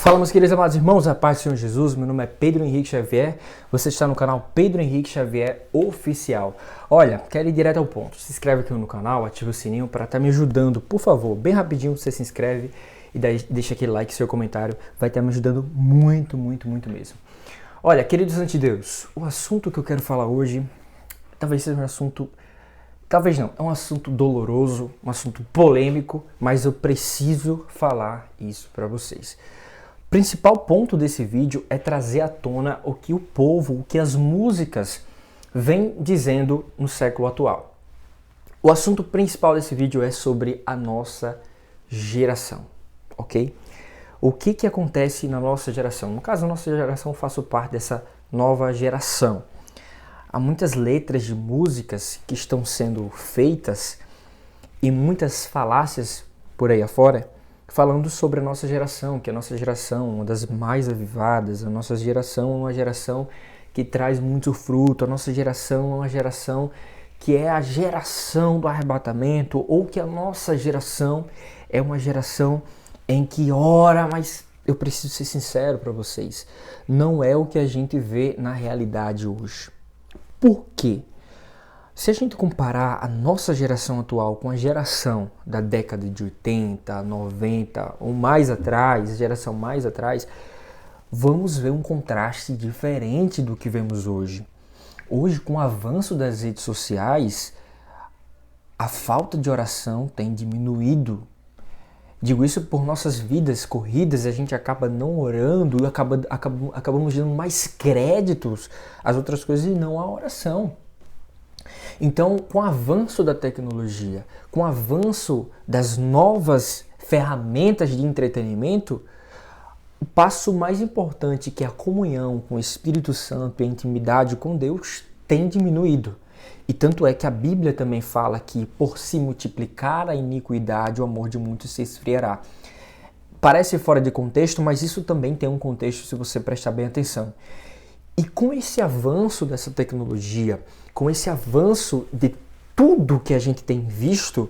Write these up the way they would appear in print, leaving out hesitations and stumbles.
Fala, meus queridos amados irmãos, a paz do Senhor Jesus. Meu nome é Pedro Henrique Xavier. Você está no canal Pedro Henrique Xavier Oficial. Olha, quero ir direto ao ponto. Se inscreve aqui no canal, ativa o sininho para estar me ajudando. Por favor, bem rapidinho você se inscreve e deixa aquele like, seu comentário. Vai estar me ajudando muito mesmo. Olha, queridos ante Deus, o assunto que eu quero falar hoje talvez seja um assunto... Talvez não, é um assunto doloroso, um assunto polêmico, mas eu preciso falar isso para vocês. O principal ponto desse vídeo é trazer à tona o que o povo, o que as músicas vêm dizendo no século atual. O assunto principal desse vídeo é sobre a nossa geração, ok? O que acontece na nossa geração? No caso, a nossa geração, eu faço parte dessa nova geração. Há muitas letras de músicas que estão sendo feitas e muitas falácias por aí afora falando sobre a nossa geração, que a nossa geração é uma das mais avivadas, a nossa geração é uma geração que traz muito fruto, a nossa geração é uma geração que é a geração do arrebatamento, ou que a nossa geração é uma geração em que, ora, mas eu preciso ser sincero para vocês, não é o que a gente vê na realidade hoje. Por quê? Se a gente comparar a nossa geração atual com a geração da década de 80, 90 ou mais atrás, a geração mais atrás, vamos ver um contraste diferente do que vemos hoje. Hoje, com o avanço das redes sociais, a falta de oração tem diminuído. Digo isso por nossas vidas corridas, a gente acaba não orando e acabamos dando mais créditos às outras coisas e não à oração. Então, com o avanço da tecnologia, com o avanço das novas ferramentas de entretenimento, o passo mais importante, que é a comunhão com o Espírito Santo e a intimidade com Deus, tem diminuído. E tanto é que a Bíblia também fala que por se multiplicar a iniquidade, o amor de muitos se esfriará. Parece fora de contexto, mas isso também tem um contexto se você prestar bem atenção. E com esse avanço dessa tecnologia, com esse avanço de tudo que a gente tem visto,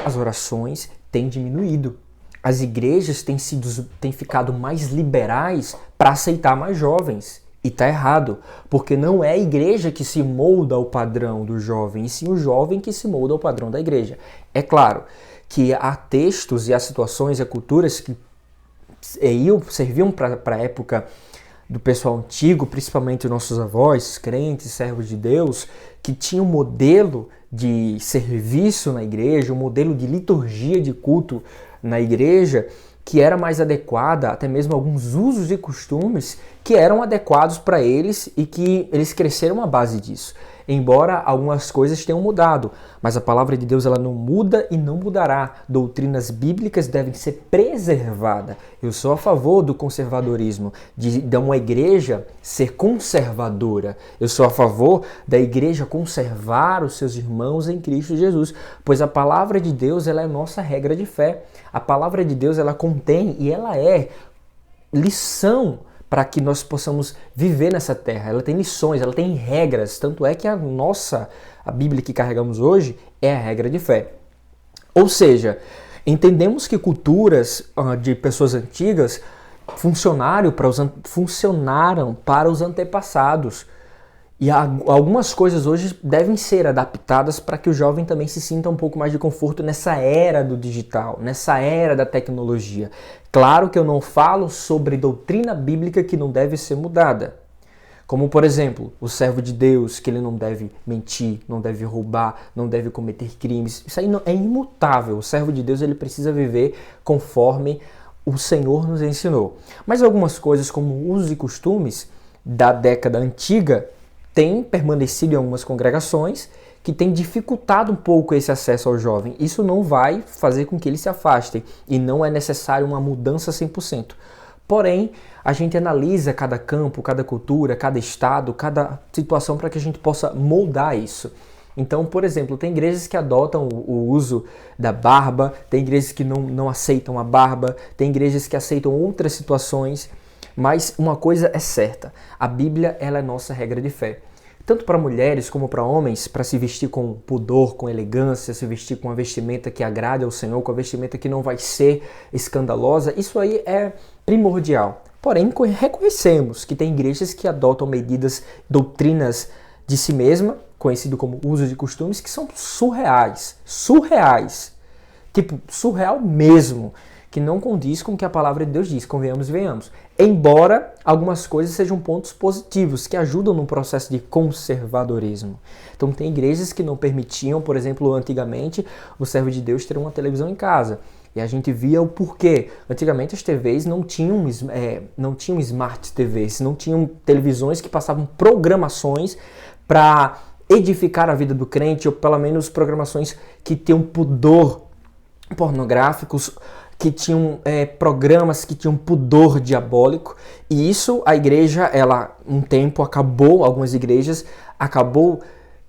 as orações têm diminuído. As igrejas têm ficado mais liberais para aceitar mais jovens. E está errado, porque não é a igreja que se molda ao padrão do jovem, e sim o jovem que se molda ao padrão da igreja. É claro que há textos e há situações e há culturas que serviam para a época do pessoal antigo, principalmente nossos avós, crentes, servos de Deus, que tinham um modelo de serviço na igreja, um modelo de liturgia de culto na igreja, que era mais adequada, até mesmo alguns usos e costumes que eram adequados para eles e que eles cresceram à base disso. Embora algumas coisas tenham mudado, mas a palavra de Deus ela não muda e não mudará. Doutrinas bíblicas devem ser preservadas. Eu sou a favor do conservadorismo, de uma igreja ser conservadora. Eu sou a favor da igreja conservar os seus irmãos em Cristo Jesus, pois a palavra de Deus ela é a nossa regra de fé. A palavra de Deus ela contém e ela é lição para que nós possamos viver nessa terra. Ela tem lições, ela tem regras, tanto é que a Bíblia que carregamos hoje é a regra de fé. Ou seja, entendemos que culturas de pessoas antigas funcionaram para os antepassados. E algumas coisas hoje devem ser adaptadas para que o jovem também se sinta um pouco mais de conforto nessa era do digital, nessa era da tecnologia. Claro que eu não falo sobre doutrina bíblica que não deve ser mudada. Como, por exemplo, o servo de Deus, que ele não deve mentir, não deve roubar, não deve cometer crimes. Isso aí é imutável. O servo de Deus ele precisa viver conforme o Senhor nos ensinou. Mas algumas coisas, como usos e costumes da década antiga, tem permanecido em algumas congregações que tem dificultado um pouco esse acesso ao jovem. Isso não vai fazer com que eles se afastem e não é necessário uma mudança 100%. Porém, a gente analisa cada campo, cada cultura, cada estado, cada situação para que a gente possa moldar isso. Então, por exemplo, tem igrejas que adotam o uso da barba, tem igrejas que não aceitam a barba, tem igrejas que aceitam outras situações. Mas uma coisa é certa, a Bíblia ela é nossa regra de fé. tanto para mulheres como para homens, para se vestir com pudor, com elegância, se vestir com uma vestimenta que agrade ao Senhor, com uma vestimenta que não vai ser escandalosa, isso aí é primordial. Porém, reconhecemos que tem igrejas que adotam medidas, doutrinas de si mesma, conhecido como usos e costumes, que são surreais. Surreais. Tipo, surreal mesmo. Que não condiz com o que a palavra de Deus diz, convenhamos e venhamos. Embora algumas coisas sejam pontos positivos, que ajudam no processo de conservadorismo. Então tem igrejas que não permitiam, por exemplo, antigamente, o servo de Deus ter uma televisão em casa. E a gente via o porquê. Antigamente as TVs não tinham smart TVs, não tinham televisões que passavam programações para edificar a vida do crente, ou pelo menos programações que tinham pudor pornográficos, que tinham programas que tinham pudor diabólico. E isso a igreja, algumas igrejas acabou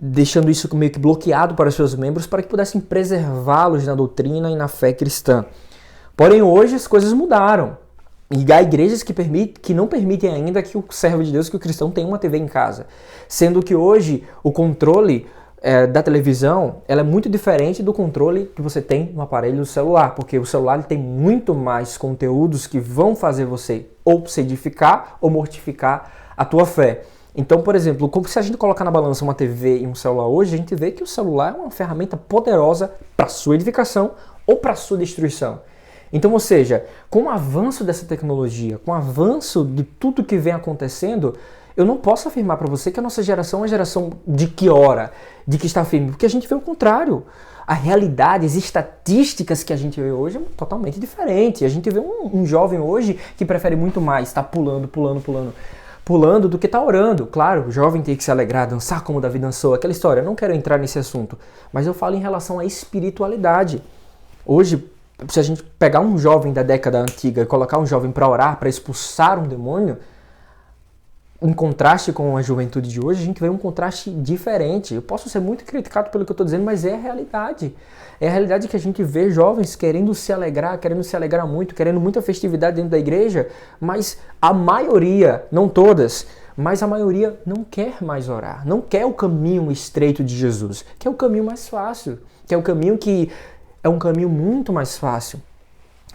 deixando isso meio que bloqueado para os seus membros para que pudessem preservá-los na doutrina e na fé cristã. Porém, hoje as coisas mudaram. E há igrejas que não permitem ainda que o servo de Deus, que o cristão tenha uma TV em casa. Sendo que hoje o controle da televisão ela é muito diferente do controle que você tem no aparelho do celular. Porque o celular ele tem muito mais conteúdos que vão fazer você ou se edificar ou mortificar a tua fé. Então, por exemplo, como se a gente colocar na balança uma TV e um celular hoje, a gente vê que o celular é uma ferramenta poderosa para sua edificação ou para sua destruição. Então, ou seja, com o avanço dessa tecnologia, com o avanço de tudo que vem acontecendo, eu não posso afirmar para você que a nossa geração é uma geração de que ora, de que está firme, porque a gente vê o contrário. A realidade, as estatísticas que a gente vê hoje é totalmente diferente. A gente vê um jovem hoje que prefere muito mais estar pulando do que tá orando. Claro, o jovem tem que se alegrar, dançar como Davi dançou, aquela história. Eu não quero entrar nesse assunto, mas eu falo em relação à espiritualidade. Hoje, se a gente pegar um jovem da década antiga e colocar um jovem para orar, para expulsar um demônio, em contraste com a juventude de hoje, a gente vê um contraste diferente. Eu posso ser muito criticado pelo que eu estou dizendo, mas é a realidade. É a realidade que a gente vê jovens querendo se alegrar muito, querendo muita festividade dentro da igreja, mas a maioria, não todas, mas a maioria não quer mais orar, não quer o caminho estreito de Jesus, quer o caminho mais fácil, quer o caminho que é um caminho muito mais fácil.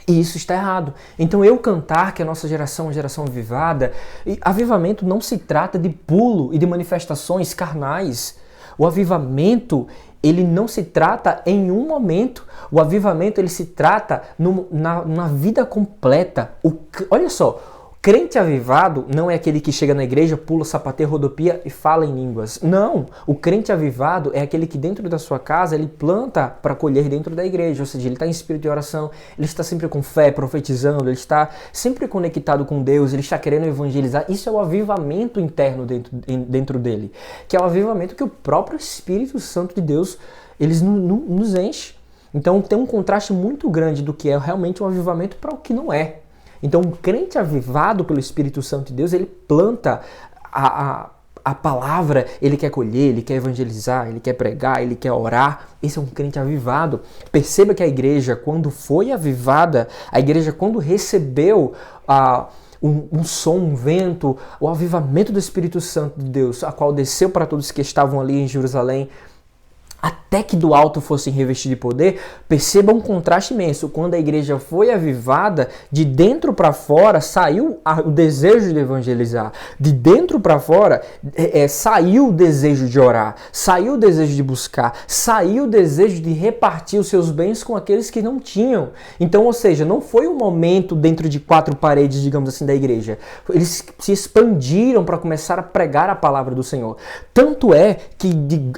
E isso está errado. Então eu cantar que a nossa geração é uma geração avivada, e avivamento não se trata de pulo e de manifestações carnais. O avivamento, ele não se trata em um momento. O avivamento, ele se trata na vida completa. Olha só, crente avivado não é aquele que chega na igreja, pula, sapateia, rodopia e fala em línguas. Não, o crente avivado é aquele que dentro da sua casa, ele planta para colher dentro da igreja. Ou seja, ele está em espírito de oração, ele está sempre com fé, profetizando, ele está sempre conectado com Deus, ele está querendo evangelizar. Isso é o avivamento interno dentro dele, que é o avivamento que o próprio Espírito Santo de Deus nos enche. Então tem um contraste muito grande do que é realmente um avivamento para o que não é. Então, um crente avivado pelo Espírito Santo de Deus, ele planta a palavra, ele quer colher, ele quer evangelizar, ele quer pregar, ele quer orar. Esse é um crente avivado. Perceba que a igreja, quando foi avivada, a igreja, quando recebeu um som, um vento, o avivamento do Espírito Santo de Deus, a qual desceu para todos que estavam ali em Jerusalém, até que do alto fossem revestidos de poder, perceba um contraste imenso. Quando a igreja foi avivada, de dentro para fora saiu o desejo de evangelizar. De dentro para fora saiu o desejo de orar, saiu o desejo de buscar, saiu o desejo de repartir os seus bens com aqueles que não tinham. Então, ou seja, não foi um momento dentro de quatro paredes, digamos assim, da igreja. Eles se expandiram para começar a pregar a palavra do Senhor. Tanto é que,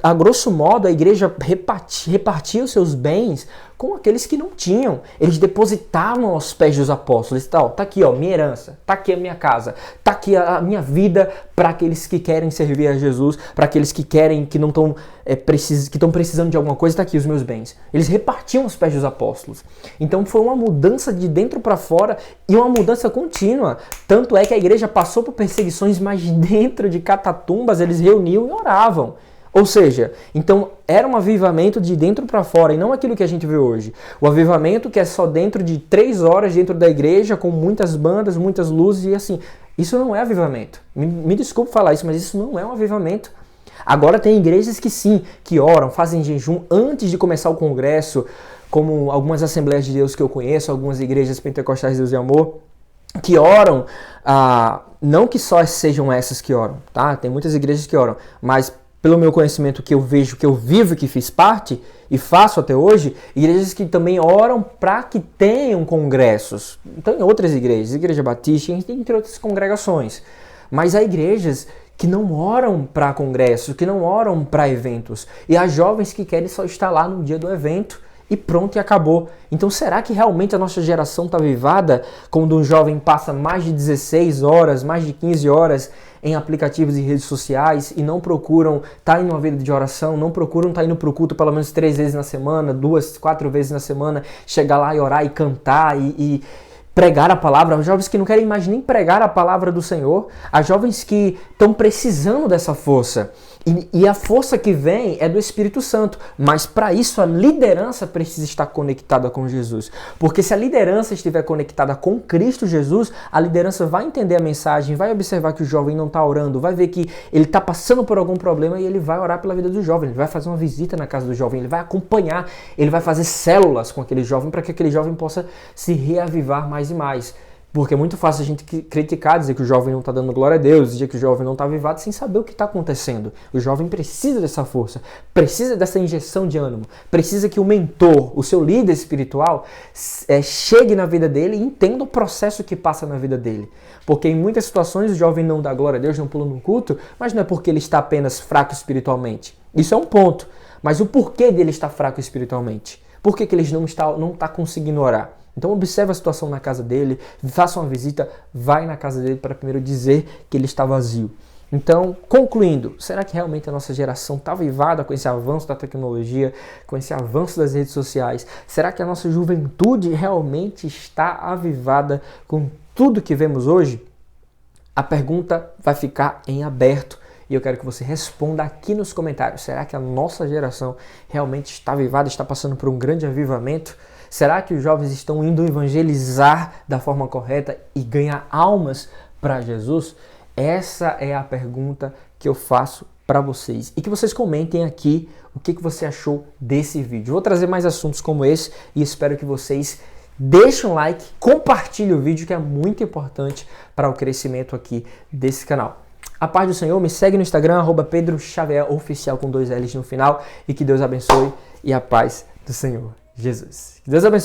a grosso modo, a igreja repartia os seus bens com aqueles que não tinham. Eles depositavam aos pés dos apóstolos. Tá aqui, minha herança, tá aqui a minha casa, tá aqui a minha vida para aqueles que querem servir a Jesus, para aqueles que querem, que não estão que estão precisando de alguma coisa, tá aqui os meus bens. Eles repartiam aos pés dos apóstolos. Então foi uma mudança de dentro para fora e uma mudança contínua. Tanto é que a igreja passou por perseguições, mas dentro de catatumbas eles reuniam e oravam. Ou seja, então era um avivamento de dentro para fora e não aquilo que a gente vê hoje. O avivamento que é só dentro de 3 horas dentro da igreja, com muitas bandas, muitas luzes e assim. Isso não é avivamento. Me desculpe falar isso, mas isso não é um avivamento. Agora tem igrejas que sim, que oram, fazem jejum antes de começar o congresso, como algumas Assembleias de Deus que eu conheço, algumas igrejas pentecostais de Deus e Amor, que oram, não que só sejam essas que oram, tá? Tem muitas igrejas que oram, mas pelo meu conhecimento que eu vejo, que eu vivo, que fiz parte e faço até hoje, igrejas que também oram para que tenham congressos. Então, em outras igrejas, Igreja Batista, entre outras congregações. Mas há igrejas que não oram para congressos, que não oram para eventos. E há jovens que querem só estar lá no dia do evento e pronto, e acabou. Então será que realmente a nossa geração está avivada quando um jovem passa mais de 16 horas, mais de 15 horas em aplicativos e redes sociais e não procuram estar em uma vida de oração, não procuram estar indo para o culto pelo menos 3 vezes na semana, 2, 4 vezes na semana, chegar lá e orar e cantar e pregar a palavra? Há jovens que não querem mais nem pregar a palavra do Senhor. Há jovens que estão precisando dessa força. E a força que vem é do Espírito Santo. Mas para isso a liderança precisa estar conectada com Jesus. Porque se a liderança estiver conectada com Cristo Jesus, a liderança vai entender a mensagem, vai observar que o jovem não está orando, vai ver que ele está passando por algum problema e ele vai orar pela vida do jovem. Ele vai fazer uma visita na casa do jovem, ele vai acompanhar, ele vai fazer células com aquele jovem para que aquele jovem possa se reavivar mais e mais. Porque é muito fácil a gente criticar, dizer que o jovem não está dando glória a Deus, dizer que o jovem não está avivado sem saber o que está acontecendo. O jovem precisa dessa força, precisa dessa injeção de ânimo, precisa que o mentor, o seu líder espiritual, chegue na vida dele e entenda o processo que passa na vida dele. Porque em muitas situações o jovem não dá glória a Deus, não pula no culto, mas não é porque ele está apenas fraco espiritualmente. Isso é um ponto. Mas o porquê dele estar fraco espiritualmente? Por que ele não está conseguindo orar? Então observe a situação na casa dele, faça uma visita, vai na casa dele para primeiro dizer que ele está vazio. Então, concluindo, será que realmente a nossa geração está avivada com esse avanço da tecnologia, com esse avanço das redes sociais? Será que a nossa juventude realmente está avivada com tudo que vemos hoje? A pergunta vai ficar em aberto e eu quero que você responda aqui nos comentários. Será que a nossa geração realmente está avivada, está passando por um grande avivamento? Será que os jovens estão indo evangelizar da forma correta e ganhar almas para Jesus? Essa é a pergunta que eu faço para vocês. E que vocês comentem aqui o que você achou desse vídeo. Vou trazer mais assuntos como esse e espero que vocês deixem um like, compartilhem o vídeo, que é muito importante para o crescimento aqui desse canal. A paz do Senhor, me segue no Instagram, @PedroXavierOficial com 2 L's no final, e que Deus abençoe e a paz do Senhor Jesus. Que Deus abençoe.